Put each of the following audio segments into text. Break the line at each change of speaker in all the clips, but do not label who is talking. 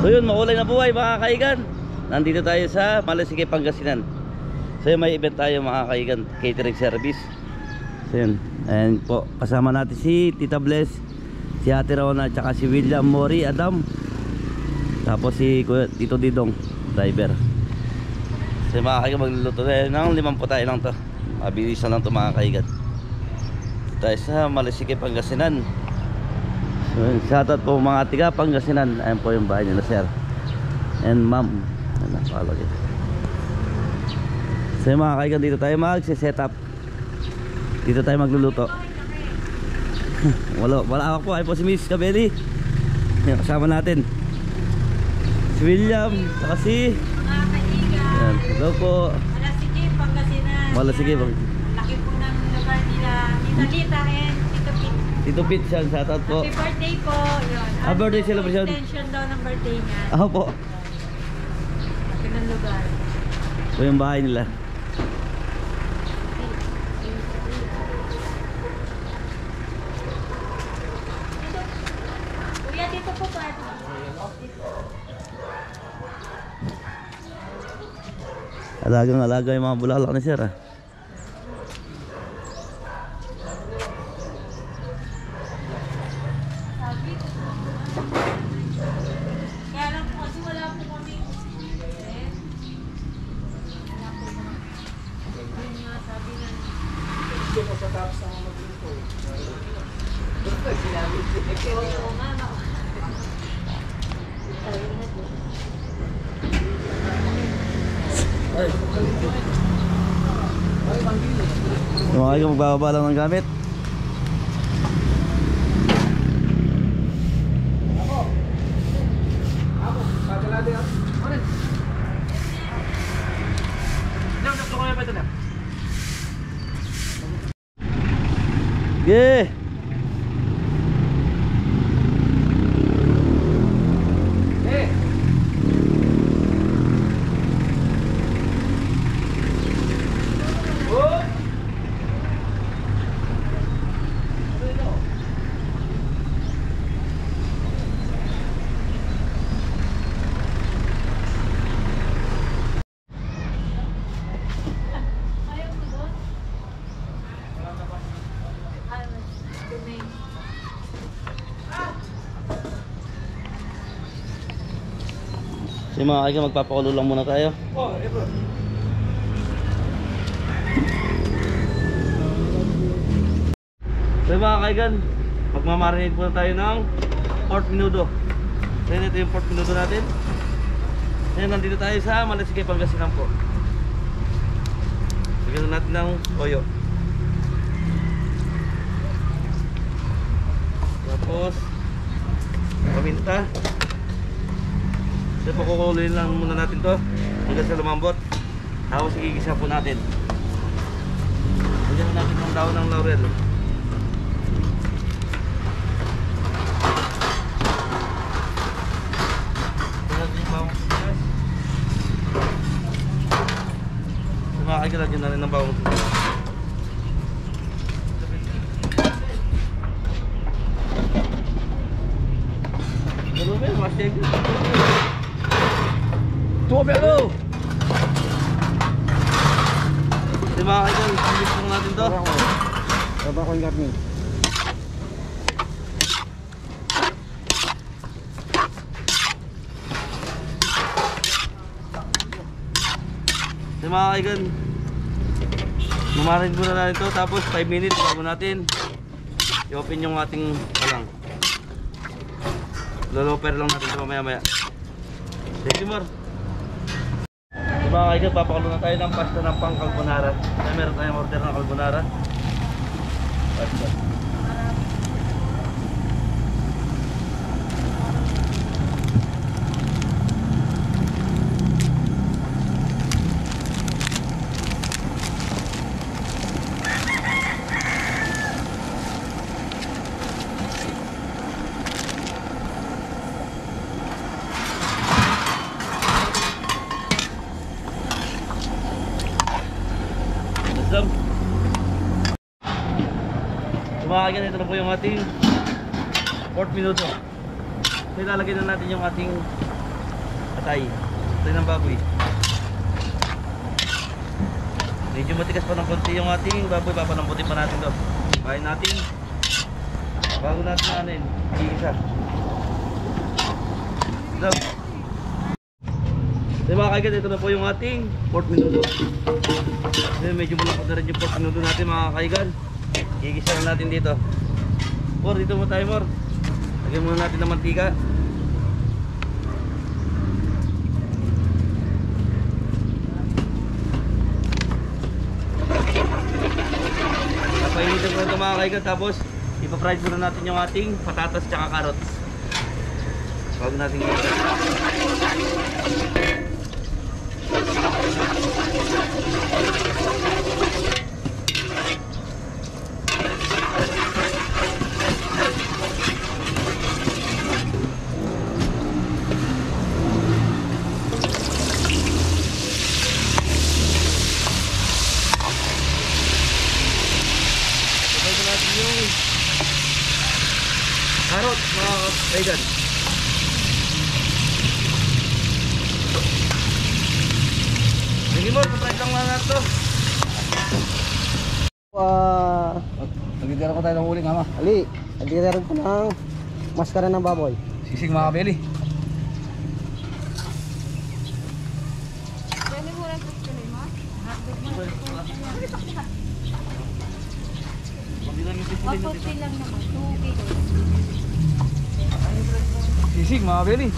So yun, maulay na buhay mga kaigan. Nandito tayo sa Malasike, Pangasinan. So yun, may event tayo mga kaigan, catering service. So yun, and po, kasama natin si Tita Bless, si Ate Rona, tsaka si William, Mori, Adam. Tapos si Tito Didong, driver. So mga kaigan, magluluto na ng 5 tayo lang to. Mabilisan lang to mga kaigan. Tayo sa Malasike, Pangasinan. So, shoutout po mga tiga Pangasinan. Ayan po yung bahay nila sir and ma'am. Ano, palagi. So mga kaigan, dito tayo mag-set up. Dito tayo magluluto. Wala ako po. Ay po si Miss Cabelli. Yan, kasama natin si William, saka si
mga kaigan.
yan, hello po.
Malasike, Pangasinan.
Malasike,
laki po ng lugar nila Tita Lita and Tito Pete.
Tito Pete siya, shoutout po.
Happy birthday po. Yun.
Birthday celebration.
Extension daw ng birthday niya.
Ako po.
Laki ng lugar.
So yung bahay nila.
Kuya, dito po pa.
Alagang-alaga yung mga bulaklak ni sir ah.
Kaya lang po kasi wala po kami. Wala po mga. Yun nga sabi na. Hindi ko sa tapos ang magluto. Oo nga.
Yung mga kaigan, magbababa lang ng gamit. Yeah. So yung mga kaigan, magpapakulo lang muna tayo. So yung mga kaigan, magmamarinate muna tayo ng pork menudo. So yun, ito yung pork menudo natin. Ngayon nandito tayo sa Malasike, Pangasinan po. Bigyan natin ng toyo. Tapos paminta. So pakukuloyin lang muna natin to hanggang sa lumambot. Tapos igigisa po natin. Lagyan natin ng daon ng laurel. Lagyan na rin ng bawang sibuyas. Marumi, mastig. Tuwabelo! Di ba kaigan, pagkis lang natin to.
Baba ko yung garni.
Di ba kaigan, lumarin muna natin to, tapos 5 minutes bago natin i-open yung ating palang. Loloper lang natin ito mamaya-maya. Thank you, Mar. Diba kaigan, papakulo na tayo ng pasta ng pang carbonara. Kaya meron tayong order ng carbonara. Pasta. Tumahagan, ito na po yung ating 4 minuto. So ilalagay na natin yung ating Atay. Atay ng baboy. Medyo matigas pa ng konti yung ating baboy. Papalambutin pa natin to. Kain natin. Bago natin na ano yun. Iisa. So, mga kaigan, ito na po yung ating pork menudo. Medyo malapot na rin yung pork menudo natin mga kaigan. Gigisa lang natin dito. Mor, dito mo tayo Mor. Lagyan muna natin ng mantika. Papainitin ko ito mga kaigan. Tapos ipa-fry muna natin yung ating patatas tsaka carrots. Bago natin gigisa. Carrot mga kaigan. Sige mo, patry lang mga nato.
Nagdidira ko tayo ng uling, ama.
Ali, nagdidira ko ng maskara ng baboy.
Sisig mga kabeli.
Pwede mo rin sa mo? Hotdog mo. Maputi lang naman. 2 kilos.
Sisig mga kabeli.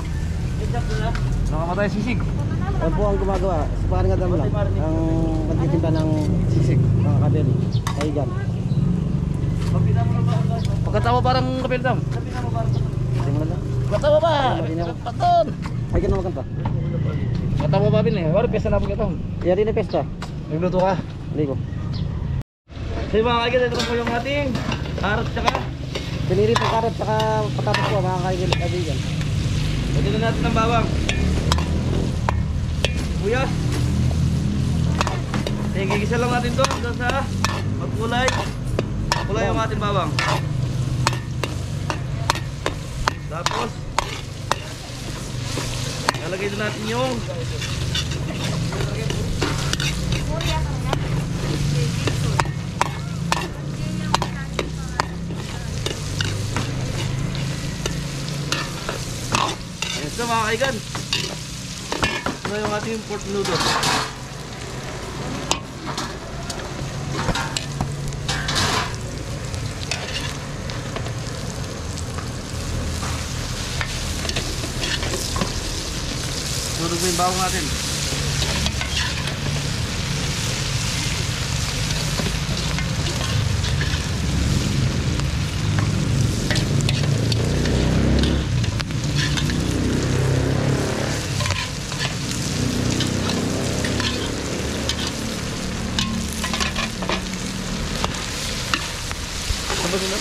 Nakamatay sisig.
Yan po ang gumagawa. Si parang nga lang ang magtitimpa ng sisig, mga kabeli. Kaigan.
Pagkatawa parang kabeli dam.
Hindi mo lang.
Pagkatawa ba? Paton.
Ay, ka na magkanta.
Pagkatawa ba bin eh? Wala piyesa na po ito.
Yari na pesta.
Nagluto ka.
Ali ko.
So mga kaigan, ito po yung ating carrot tsaka
Pinili po karot saka patatas po, mga kaigan.
lagyan na natin ng bawang. Buyas. Gigisa lang natin to hanggang sa magkulay. Kulay ang ating bawang. Tapos lalagay na natin yung ito mga kaigan. Ito yung ating pork noodles. Sunog mo yung bawang natin. Sabag na.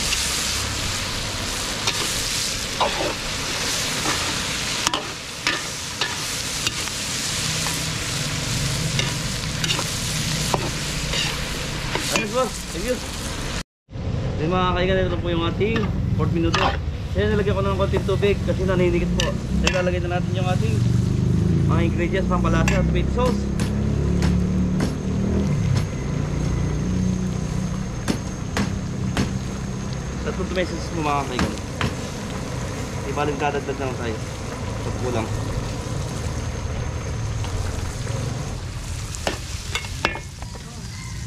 Ayos ba? Thank you. Yung mga kaigan, ito po yung ating pork menudo. Kaya nilagyan ko ng konting tubig kasi naninikit po. Kaya lalagay na natin yung ating mga ingredients, pampalasa, tomato sauce. Tatlong tomato sauce mo mga kaigan. Ibaling dadagdag lang tayo. Pag kulang.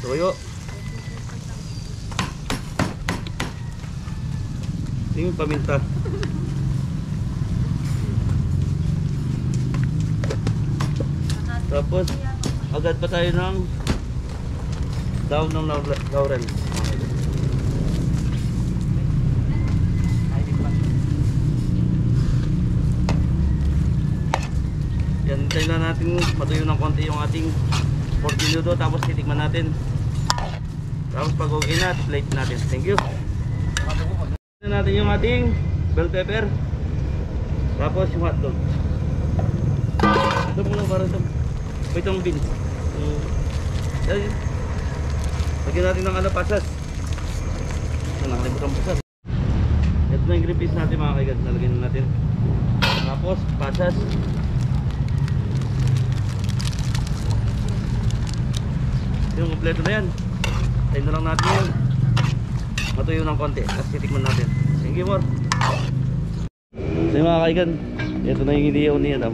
Toyo. Yung paminta. Tapos agad pa tayo ng daon ng laurel. Yan, tayo na natin matuyo ng konti yung ating pork menudo, tapos titikman natin. Tapos pag okay na, plate natin. Thank you. Tignan natin yung ating bell pepper. Tapos yung hotdog. Ito muna para ito. Itong beans. Yan. Lagyan natin ng pasas. Nakalimutan pasas. Ito na yung green peas natin mga kaigan. Nalagyan na natin. Tapos pasas. Yung kompleto na yan. Tayo na lang natin yun. Matuyo ng konti. Tapos titikman natin. Thank you, Mor. So yung mga kaigan, ito na yung iniyaw ni Adam.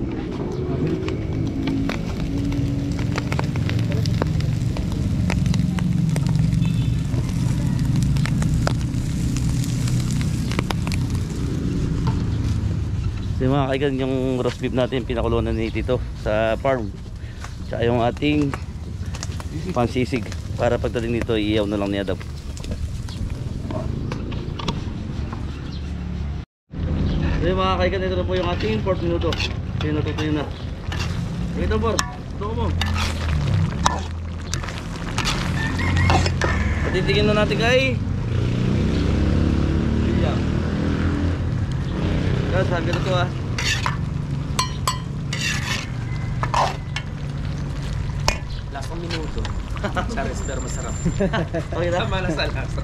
So yung mga kaigan, yung roast beef natin pinakulunan ni Tito sa farm. Tsaka yung ating pansisig para pagdating dito iiyaw na lang ni Adam. So yung mga kaigan, ito na po yung ating pork minuto. So yung natutuyo na. Ito po, ito mo. Patitigin na natin kay William. Sabi na ito ah.
Lasang minuto. Charis pero masarap.
Okay na?
Tama na sa lasa.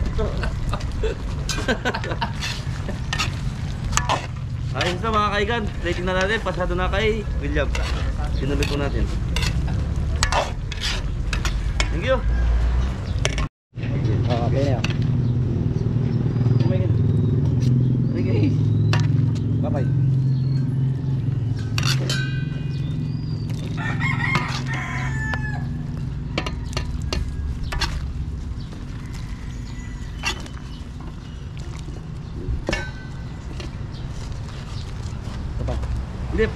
Ayun na mga kaigan, plating na natin, pasado na kay William. Sinulid po natin. Thank you.
Okay na yan.
Okay.
Bye-bye.
Hindi,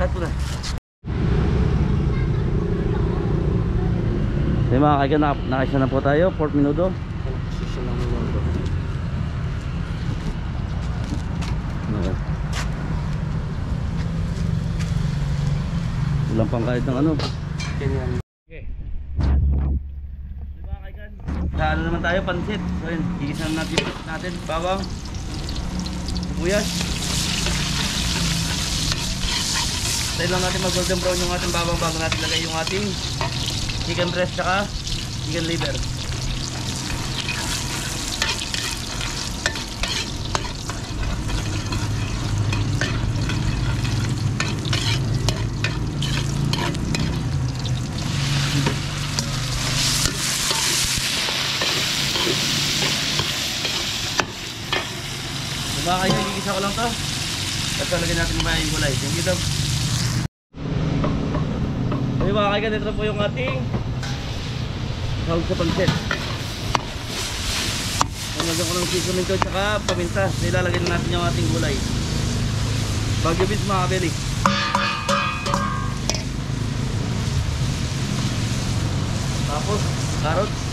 cut mo na. So mga kaigan, nakaisa na po tayo, 4 minuto.
Position ng minuto.
Okay. Walang pang kahit ng ano.
Ganyan. Okay.
Diba kaigan? Sa ano naman tayo, pansit. So yun, gigisan natin, bawang, sibuyas. Tayo lang natin mag golden brown yung ating bawang bago natin lagay yung ating chicken breast tsaka chicken liver. Diba kayo, gigisa ko lang to. Tapos lagyan natin yung mga gulay. Thank you, Dog. Ay mga kaigan, ito na po yung ating sahog sa pansit. Nalagyan ko ng seasoning ko at paminta. Nilalagay na natin yung ating gulay. Baguio beans mga kabeli. Tapos carrots.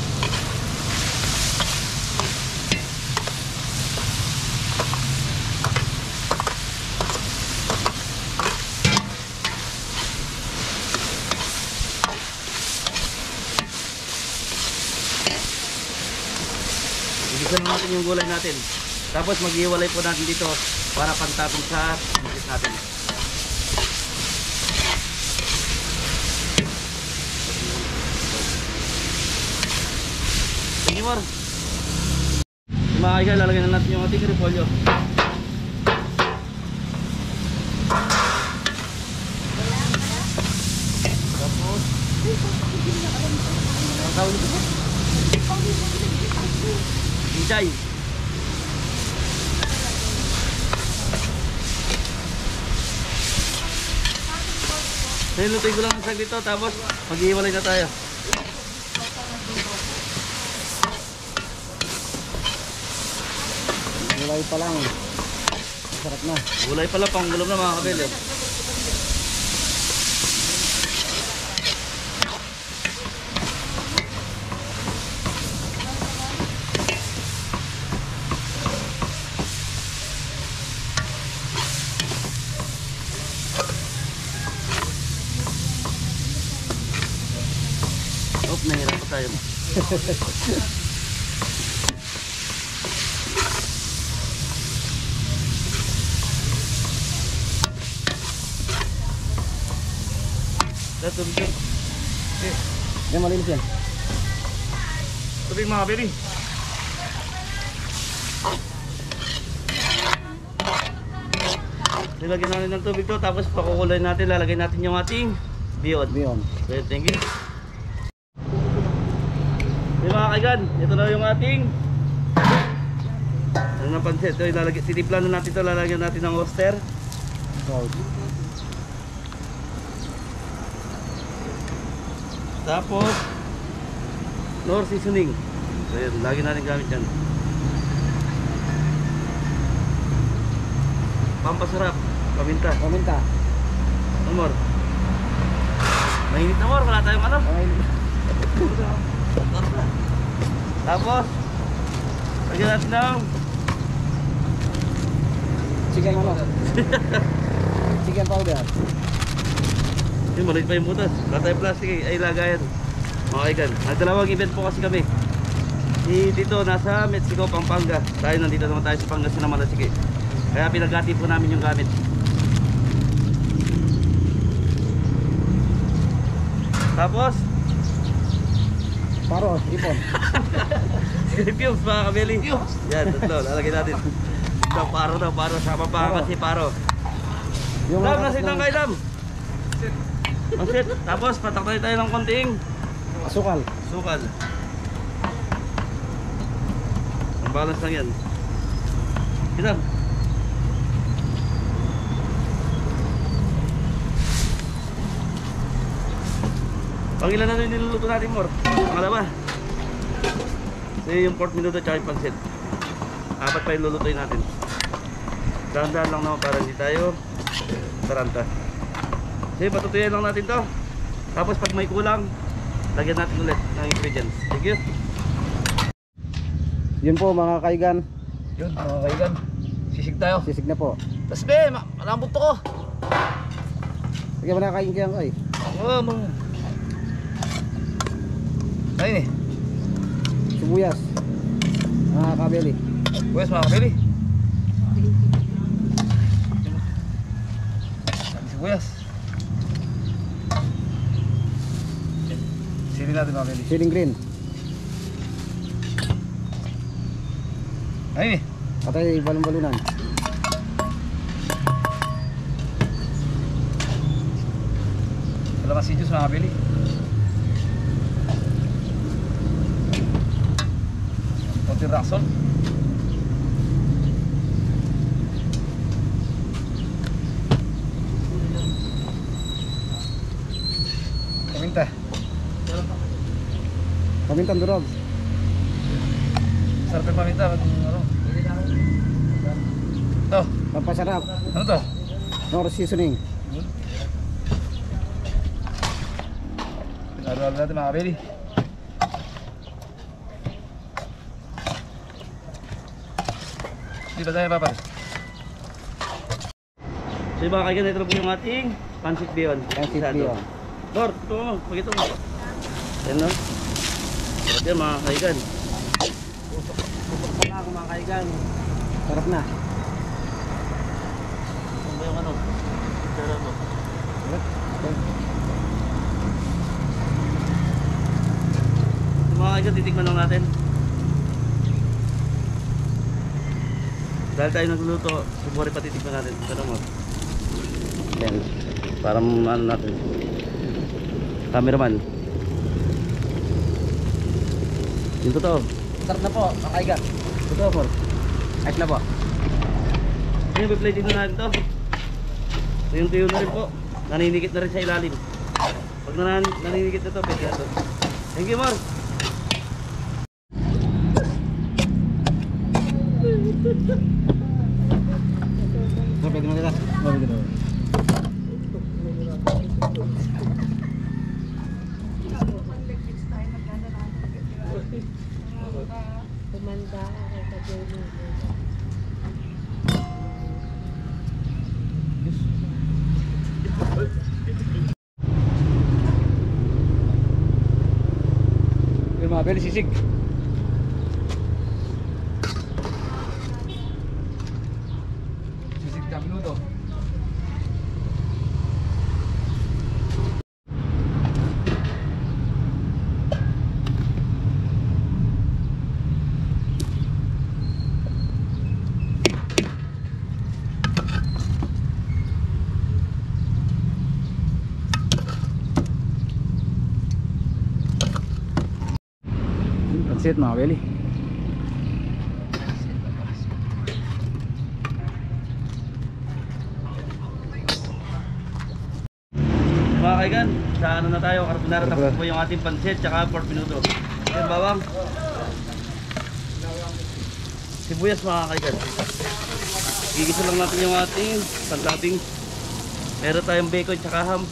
Igisa na natin yung gulay natin. Tapos mag-iwalay po natin dito para pantapin sa pansit natin. Sige Mar. Mga kaigan, lalagyan na natin yung ating repolyo. Tapos ang tawag dito? Hijay. Nilutoy ko lang ang saglit to, tapos mag-iwalay na tayo.
Gulay pa lang. Masarap na.
Gulay pala, panggulom na mga kabel eh. Oh, nahirap pa tayo. Tubig.
Yan, malinis yan.
Tubig mga kabeli. Nilagyan natin ng tubig to, tapos pakukulay natin, lalagay natin yung ating bihon.
Bihon.
Okay, thank you. mga kaigan, ito na yung ating ano na pansit. Ito ilalagay, titiplan na natin ito, lalagyan natin ng oyster. Tapos Nor seasoning. So yun, lagi natin gamit yan. Pampasarap, paminta.
Paminta.
Ano more? Mainit na more, wala tayong ano. Tapos lagyan natin ng
Chicken ano? Chicken powder.
yun, maliit pa yung butas. Wala tayong plastic ay lagayan. Mga kaigan, nagdalawang event po kasi kami. Si Tito nasa Mexico, Pampanga. Tayo nandito naman tayo sa Pangasinan, Malasiki. Kaya pinagati po namin yung gamit. Tapos
Paro, ipon.
Fuse mga kabeli. Yan, tatlo, lalagay natin. Ito, paro. Sama pa kasi paro.
Yung
Lam, nasin ng kailam. Masit. Tapos patakay tayo ng konting
asukal.
sukal. Ang balance lang yan. Ilan? Pangilan na rin niluluto natin, Mor? Pangalawa. So yung pork minuto tsaka yung pansit. Apat pa yung lulutuin natin. Dahan-dahan lang naman para hindi tayo taranta. So yung patutuyan lang natin to. Tapos pag may kulang, lagyan natin ulit ng ingredients. Thank you.
Yun po mga kaigan.
Yun, mga kaigan. Sisig tayo.
Sisig na po.
Tas be, malambot to ko.
Sige mo na kain kaya kay.
Oo, mga. Ayun eh.
Sibuyas. Mga kabeli.
Buwes mga kabili. Sabi sibuyas. Sili natin mga kabili.
Siling green.
Ayun eh.
Patay balon-balunan.
Kalamansi juice mga kabili. Konting rock salt. Paminta.
Pamintang durog.
Sarap yung paminta. Ano? Ito.
Pampasarap.
Ano to?
Nor seasoning.
Pinalo natin mga kabili. Di ba tayo papares?
So yung mga kaigan, ito na po yung ating pancit bihon.
Pancit
Sado.
bihon.
Lord, ito mo, pag-ito mo. Yan no? Sarap yan mga kaigan.
Pusok na ako mga kaigan. Sarap na.
Ano ba yung ano? Sarap mo. Yung mga kaigan, titikman lang natin. Dahil tayo nagluluto, siguro pa titikman natin. Pero mo. Yan. Para ano natin. Cameraman. Yung totoo.
Sarap na po mga kaigan.
Totoo po.
Ayos na po.
Ngayon, piplating na natin to. Tuyo na rin po. Naninikit na rin sa ilalim. Pag naninikit na to, pwede na to. Thank you, Mar.
So, pwede mo nila.
Pwede na.
Tumanda ako sa Jenny.
Yung mga kabili sisig. Sisig na minuto. pansit mga kabeli.
Mga kaigan, sa ano na tayo, carbonara, tapos po yung ating pansit, tsaka pork minuto. Ayan, bawang. Sibuyas mga kaigan. Gigisa lang natin yung ating pantaping. Meron tayong bacon tsaka ham.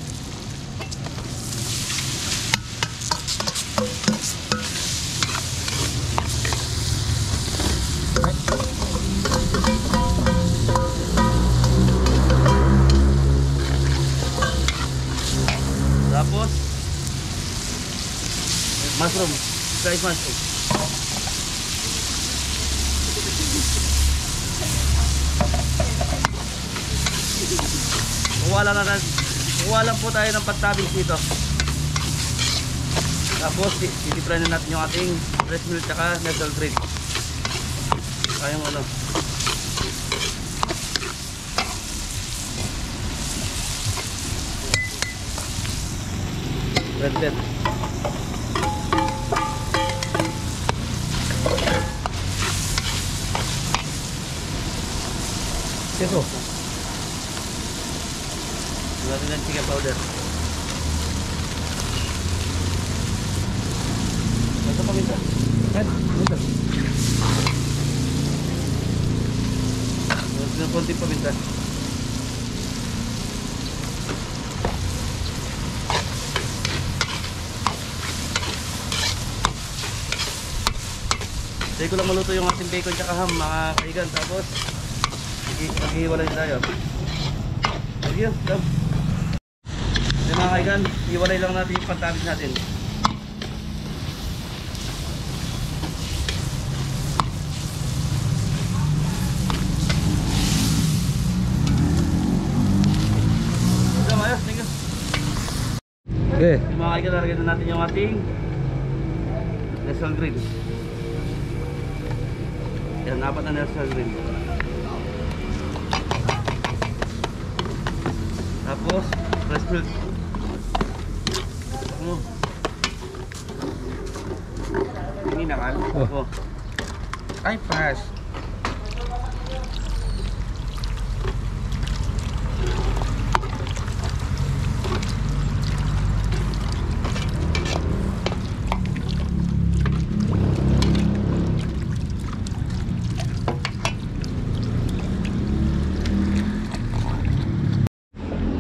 Tapos mushroom, sliced mushroom. Kuha lang po tayo ng pantabing dito. Tapos titipray na natin yung ating fresh milk tsaka nettle drink. Kayang ano. Red bell.
Keso.
Natin ng chicken powder. Ito paminta.
Ito.
Natin ng konting paminta. Tayo ko lang maluto yung ating bacon tsaka ham mga kaigan. Tapos maghihiwalay tayo. Sige, dam. Yan mga kaigan, hiwalay lang natin yung pantabis natin. Dam, ayos, thank you.
Okay.
Yung mga kaigan, lalagyan na natin yung ating Nestle Green. Yan, 4 na Nestle Green. Tapos, fresh milk. Ano?
Ini naman.
Oh.
Ay, fresh.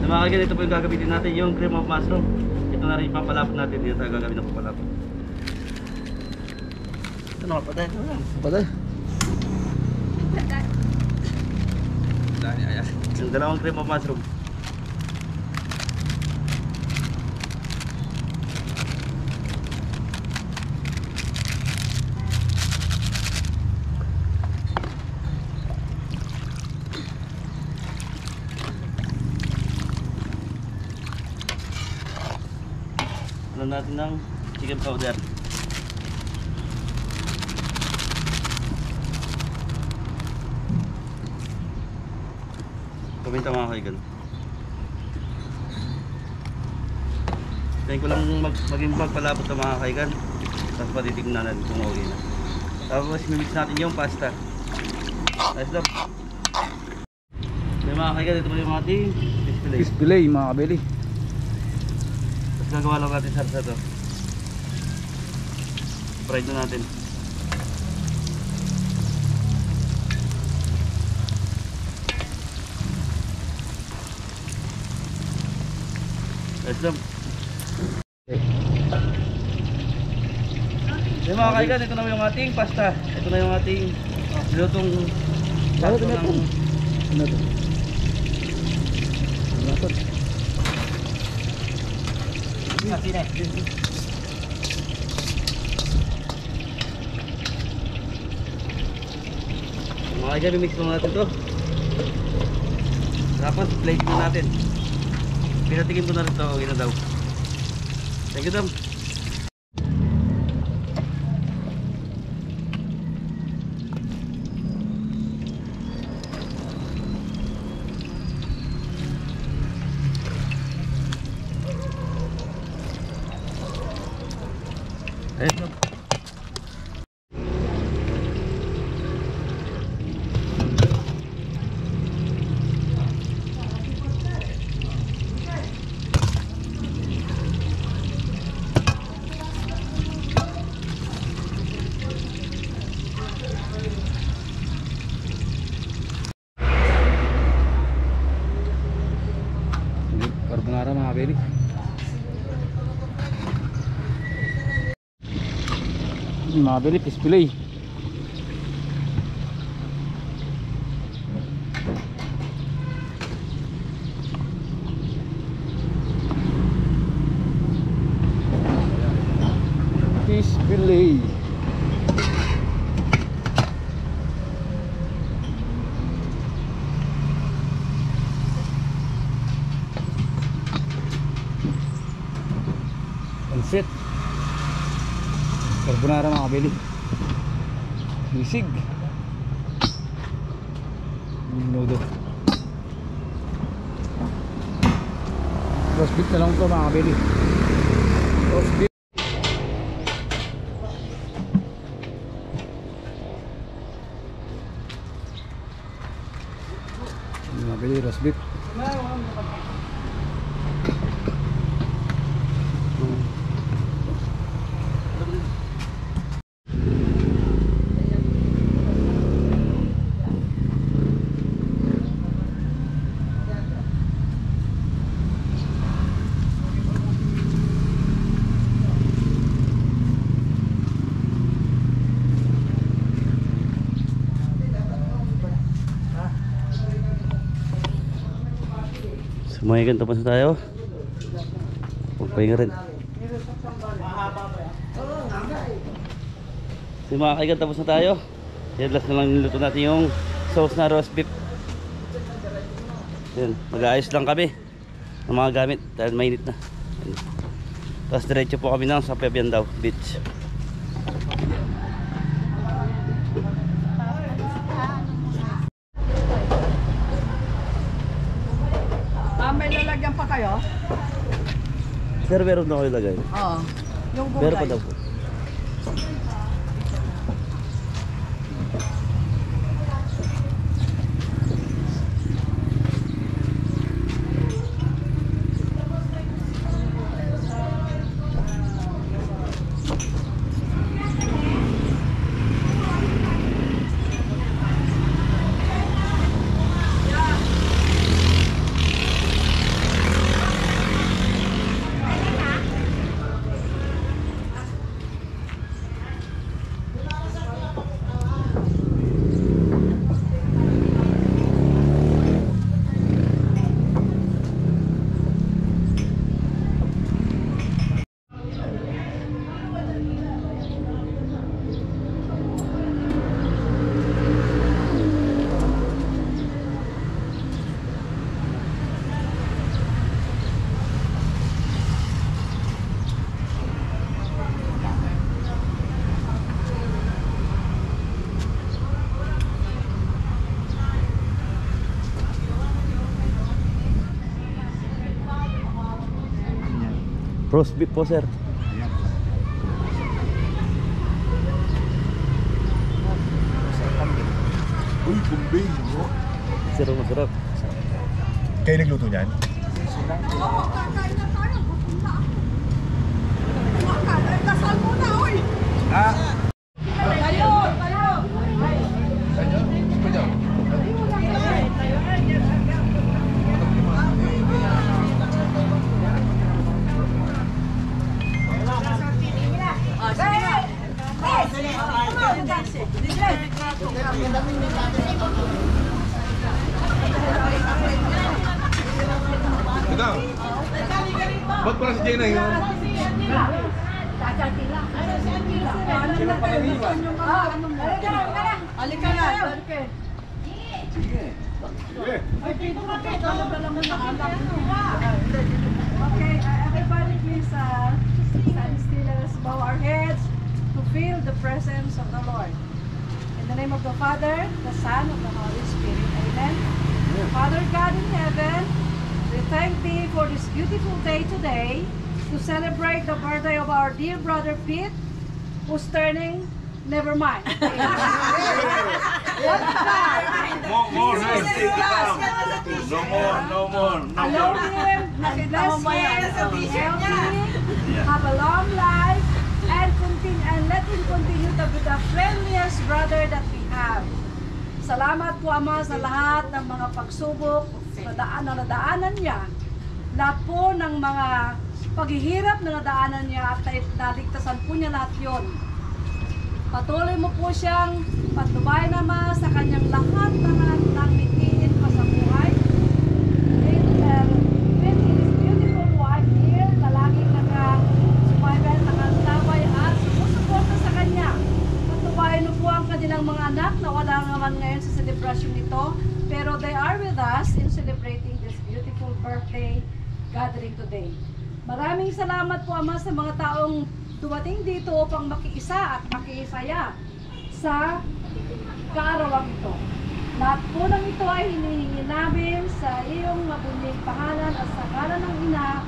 Mga kaigan, ito po yung gagamitin natin, yung cream of mushroom. Ito na rin yung pampalapot natin. Dito tayo gagawin ng pampalapot. Ito na, patay.
Patay.
Yung dalawang cream of mushroom. Ano natin ng chicken powder. Paminta mga kaigan. Tayo ko lang maging pagpalapot ng mga kaigan. Tapos patitignan natin kung okay na. Tapos mimix natin yung pasta. Nice lang. May mga kaigan, ito pa yung ating fish fillet.
Fish fillet mga kabeli.
Tapos gagawa lang natin sarsa to. Fried na natin. Nice lang. Yung mga kaigan, ito na yung ating pasta. Ito na yung ating nilutong
Ano
sakto
to?
ng
Ano to? Ano to?
mga kaigan, mix lang natin to. Tapos plate na natin. Pinatigin ko na rin to, okay na daw. Thank you, Dam. Ayun, Dam.
mga kabeli. Mga kabeli, fish fillet. Fish fillet. Set carbonara mga kabili, bisig, minudo, roast beef na lang ito mga kabili, roast beef. Mga kabili, roast beef.
Sumayagan tapos na tayo. Pagpahinga rin. So mga kaigan, tapos na tayo. Yan, last na lang niluto natin yung sauce na roast beef. Yan, mag-aayos lang kami ng mga gamit dahil mainit na. Yan. Tapos diretso po kami sa Pepiandao Beach.
May lalagyan pa kayo?
Sir, meron na kayo lagay.
Oo. Yung gulay.
Meron pa daw po. Roast beef po, sir.
Uy, kumbing, bro.
Sir, masarap.
Kayo nagluto niyan?
Oo, kakain na tayo. Gutom na ako. Dasal muna, oy!
Ah!
Tayo! Tayo!
Ano? Ito dyan. Ito. Ba't pala si Jenna yun? Sino pa naniwan?
Halika na.
Sige.
Okay, everybody please stand still and let's bow our heads to feel the presence of the Lord. In the name of the Father, the Son, and the Holy Spirit. Amen. Father God in heaven, we thank Thee for this beautiful day today to celebrate the birthday of our dear brother Pete, who's turning, never mind.
More No more.
Allow him, bless him, help him, have a long life, and let him continue to be the friendliest brother that we have. Salamat po, Ama, sa lahat ng mga pagsubok na nadaanan niya. lahat po ng mga paghihirap na nadaanan niya at naligtasan po niya lahat yun. Patuloy mo po siyang patnubay naman sa kanyang lahat ng mitiin pa sa buhay. With his beautiful wife here, na laging nakasubaybay, nakasabay at sumusuporta sa kanya. Patubayan mo po ang kanilang mga anak na wala naman ngayon sa celebration nito, pero they are with us in celebrating this beautiful birthday gathering today. Maraming salamat po, Ama, sa mga taong dumating dito upang makiisa at makisaya sa kaarawan ito. Lahat po ng ito ay hinihingi namin sa iyong mabuting pangalan at sa ngalan ng Ina,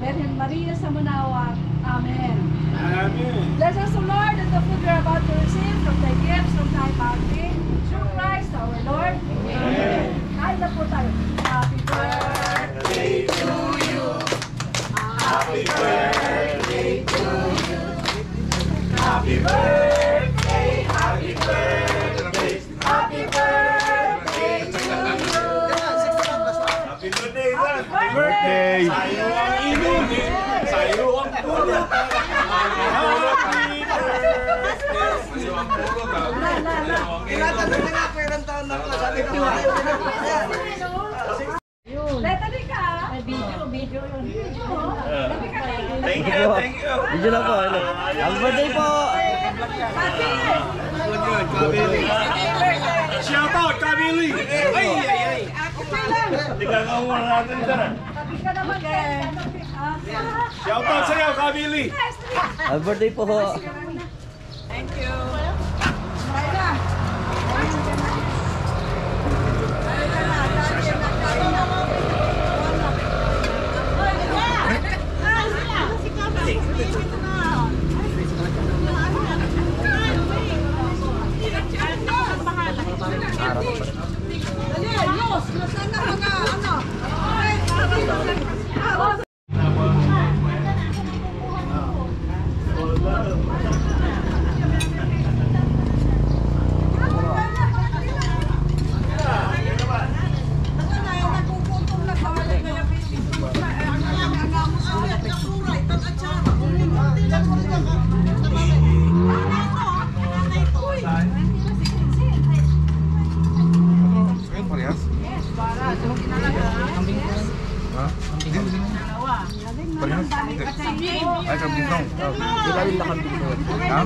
Virgen Maria sa Manaoag. Amen.
Amen.
Bless us, O Lord, and the food we are about to receive from thy gifts from thy bounty, through Christ our Lord. Amen. Kain na po tayo. Happy birthday to you.
Happy birthday to you. Happy birthday, happy birthday, happy birthday to you. Happy birthday, Ran. Happy birthday. Sa'yo ang inumin, sa'yo ang pulot. Happy birthday. Sa'yo ang pulot.
Letali ka. Video yun.
Thank you, thank you.
Video lang po. Hello. Happy birthday po.
Shout out, Kabili! Ay, ay, ay! Tika nga muna natin dyan.
Sabi ka naman eh.
Shout out sa'yo, Kabili!
Happy birthday po.
Ay, kambing dong.
Ilalim na kambing ko.
Ha?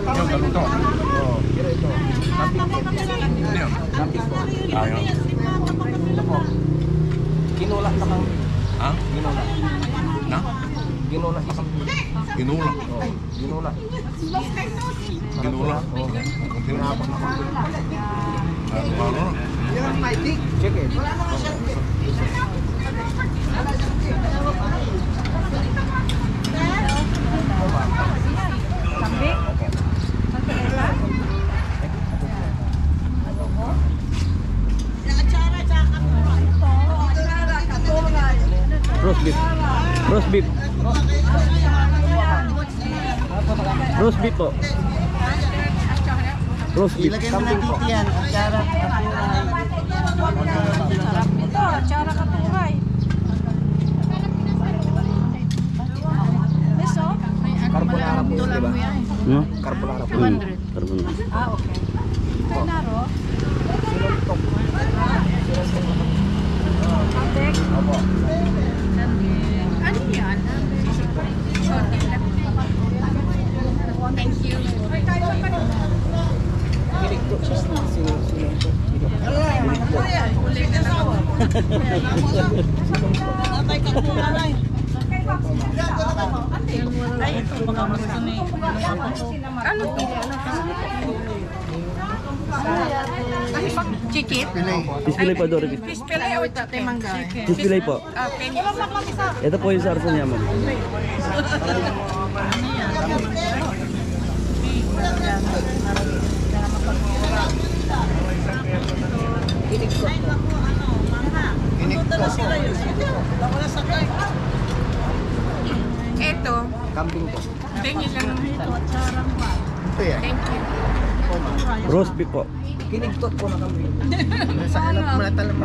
Yung galutong.
Oo, pero ito. Kambing ko.
Ano yun?
Kambing ko.
Ayaw.
Ito po. Ginula sa kambing.
Ha?
Ginula.
Na?
Ginula sa kambing.
Ginula.
Oo, ginula.
Ginula.
Oo. Ginapak na kambing.
Ano?
Check it.
Kambing?
Roast beef. Roast beef. Roast beef po. Roast beef.
Kambing po. Yan, atsara,
Ito, tsara katuray. Beso?
Carbonara po, di ba?
No?
Carbonara po.
Carbon.
Ah, okay. Kanaro? Kambing?
Opo.
Ano yan? Thank you.
Kinikto. Sino po?
Ano to? Ano pag chikit?
Fish po, Dory.
Fish fillet o tate mangga?
Fish fillet po.
Okay.
Ito po yung sarsa niya, ma'am.
Ito.
Kambing po.
Tingin lang naman ito.
Ito yan.
Thank you.
Roast beef po.
Kinigtot po na kambing. Sa alam mo na talang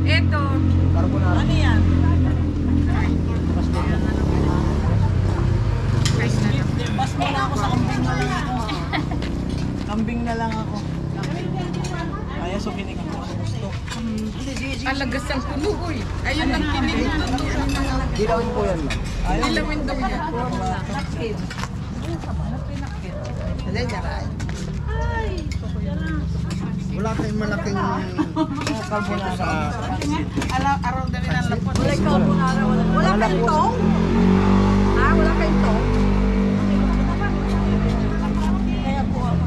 Ito.
Carbonara. Ano yan? Pas muna ako sa kambing na lang ako. Kambing na lang ako. Kaya so kinig ko sa gusto.
Alagas ang punugoy. Ayun ang tinig.
Dilawin po yan, ma'am.
Ilawin daw niya.
Wala kayong malaking carbonara.
Araw na rin ang lapot.
Wala carbonara, wala kayong tong? Ha? Wala kayong tong? Kaya po ako.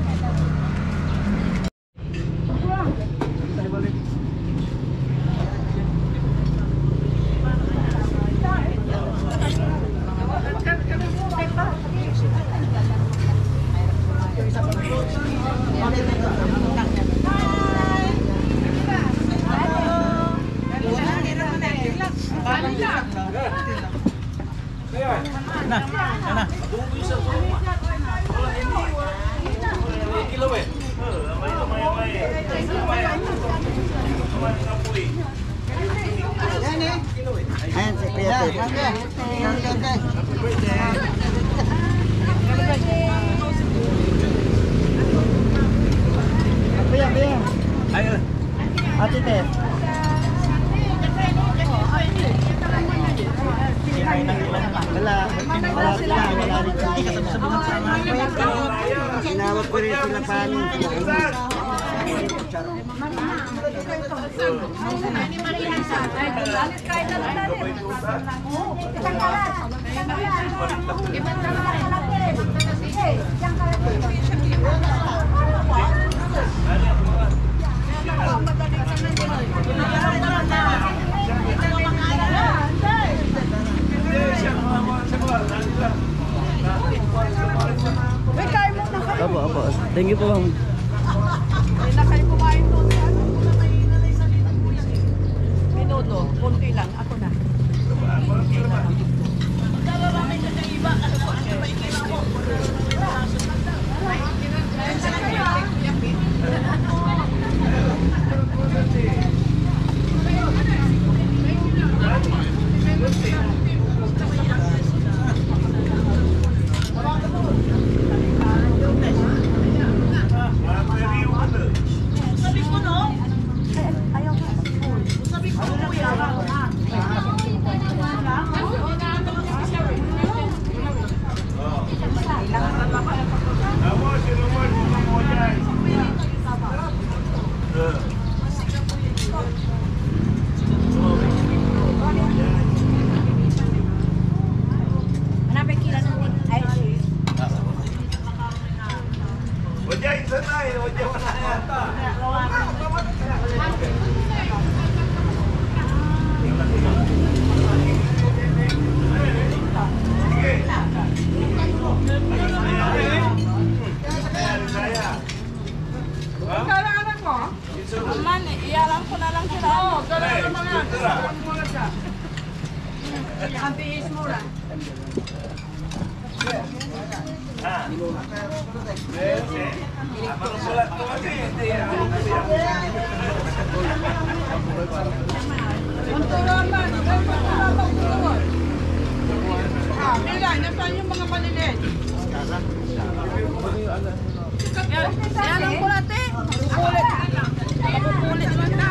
Ayan, si Kuya Ted. Kuya.
Ayun.
Ate Ted. Wala rin sinawag ko rin sila paano.
Opo. Thank you po, ma'am.
Hindi na kayo kumain doon. Minuto, konti lang. Ako na.
Iyalan ko na lang sila.
Ang bihis mo lang.
Mila, nasaan yung mga maliliit? Iyalan ko natin. Kulit. Kulit man na.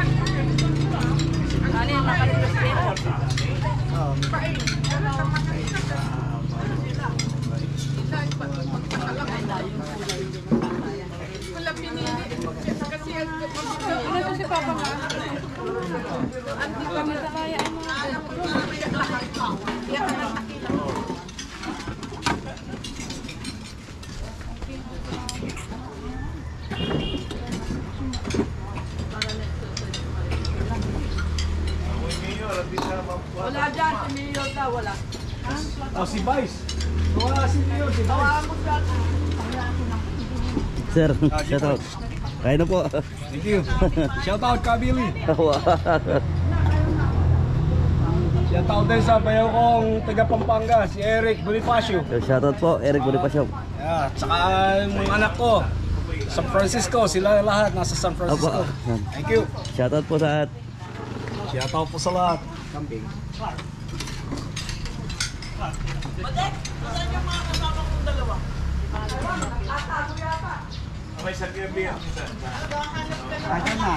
Ano yung makalipas nila? Wala pinili. Kasi ito si Papa nga. Hindi kami kaya
Wala dyan, si Mio daw, wala.
O si Vice. Wala si Leo, si Vice.
Sir, shout out. Kaya na po.
Thank you. Shout out Kabili. Shout out din sa bayaw kong taga Pampanga, si Eric Bonifacio.
Shout out po, Eric Bonifacio.
Yeah, tsaka yung mga anak ko, San Francisco, sila lahat nasa San Francisco.
Opo.
Thank you.
Shout out po sa
Shout out po sa lahat.
Kambing.
May sakyan biya.
Ayan na.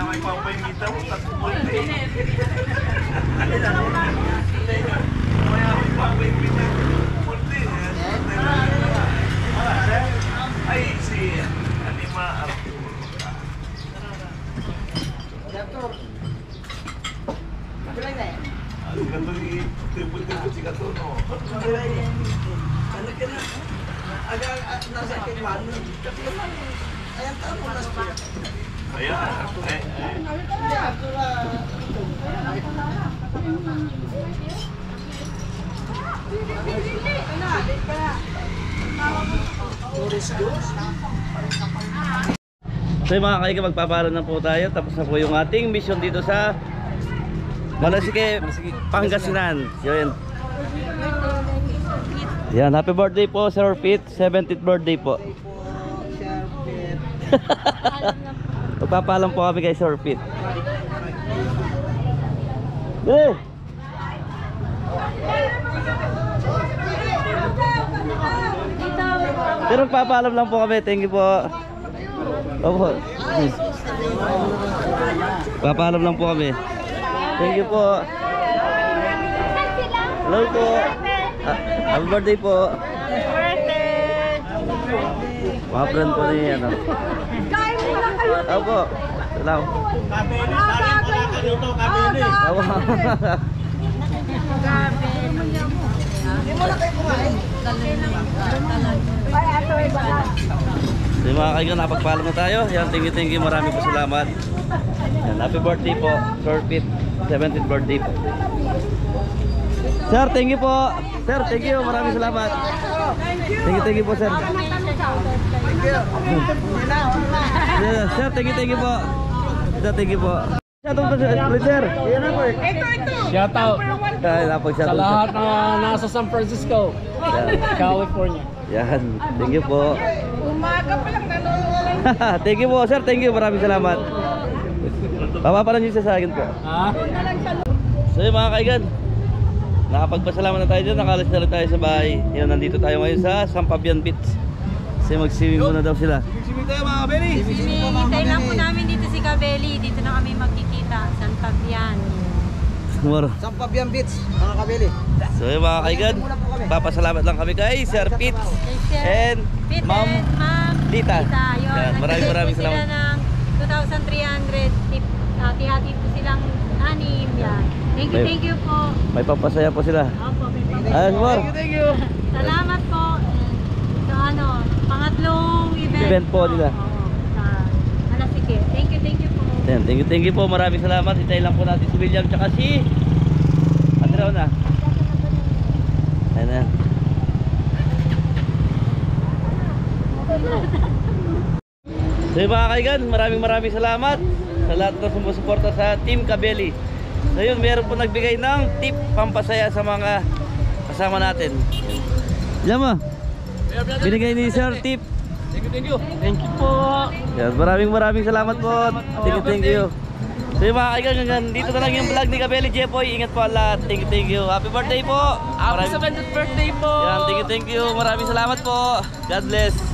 May papaimita mo tapos multi. May papaimita multi. Ay, si Anima Arturo. Ang gato ni tibul-tibul si gato, no? Ayan.
So yung mga kaigan, magpapaalam na po tayo. Tapos na po yung ating mission dito sa Malasike, Pangasinan. Yun. Yan, happy birthday po Sir Pete, 70th birthday po. Magpapaalam po kami kay Sir Pete. Eh! Pero magpapaalam lang po kami, thank you po. Opo. Papaalam lang po kami. Thank you po. Hello po. Happy birthday po. Mga friend po ni ano. Opo. Salamat. Opo. Yung mga kaigan, napagpaalam na tayo. Yan, thank you, marami po salamat. Yan, happy birthday po, Sir Pete, 70th birthday po. Sir, thank you po. Sir, thank you, maraming salamat. Thank you po, sir. Sir, thank you po. Sir, thank you po. Shout out po, sir.
Shout out
Napag-shout
sa
out.
lahat na nasa San Francisco, California.
Yan, thank you po.
Umaga pa lang nanonood.
Thank you po, sir. Thank you, maraming salamat. Papapalan niyo sa akin po.
Ha?
So yung mga kaigan, nakapagpasalamat na tayo dyan. Nakalas na rin tayo sa bahay. Yan, nandito tayo ngayon sa Sampabian Beach. Kasi mag-swimming muna daw sila.
Hinihintay lang po namin dito si Kabeli. Dito na kami magkikita. San Fabian.
Moro.
Sampabian Beach, mga kabili.
So yung mga kaigan, papasalamat lang kami kay Sir Pete and
Pete
Ma'am
and Ma'am
Lita.
Yun.
Yan, maraming
Nagbigay po
salamat.
sila ng 2,300 tip. Hati-hati po silang anim. Yan. Thank you po.
May pampasaya po sila.
Opo, may pang-
Ayos mo.
Salamat po. So ano, pangatlong
Event po nila.
Oo, sa Malasike. Thank you po.
Yan, thank you po. Maraming salamat. Hintayin lang po natin si William tsaka si Andrew na. Ayan na. So yung mga kaigan, maraming salamat sa lahat na sumusuporta sa Team Kabeli. So yun, meron po nagbigay ng tip pampasaya sa mga kasama natin. Yan mo. Binigay ni Sir tip.
Thank you. Thank you po.
Yan, maraming salamat po. Thank you. So yung mga kaigan, dito na lang yung vlog ni Kabeli Jepoy. Ingat po lahat. Thank you. Happy birthday po.
Happy 70th birthday po.
Yan, thank you. Maraming salamat po. God bless.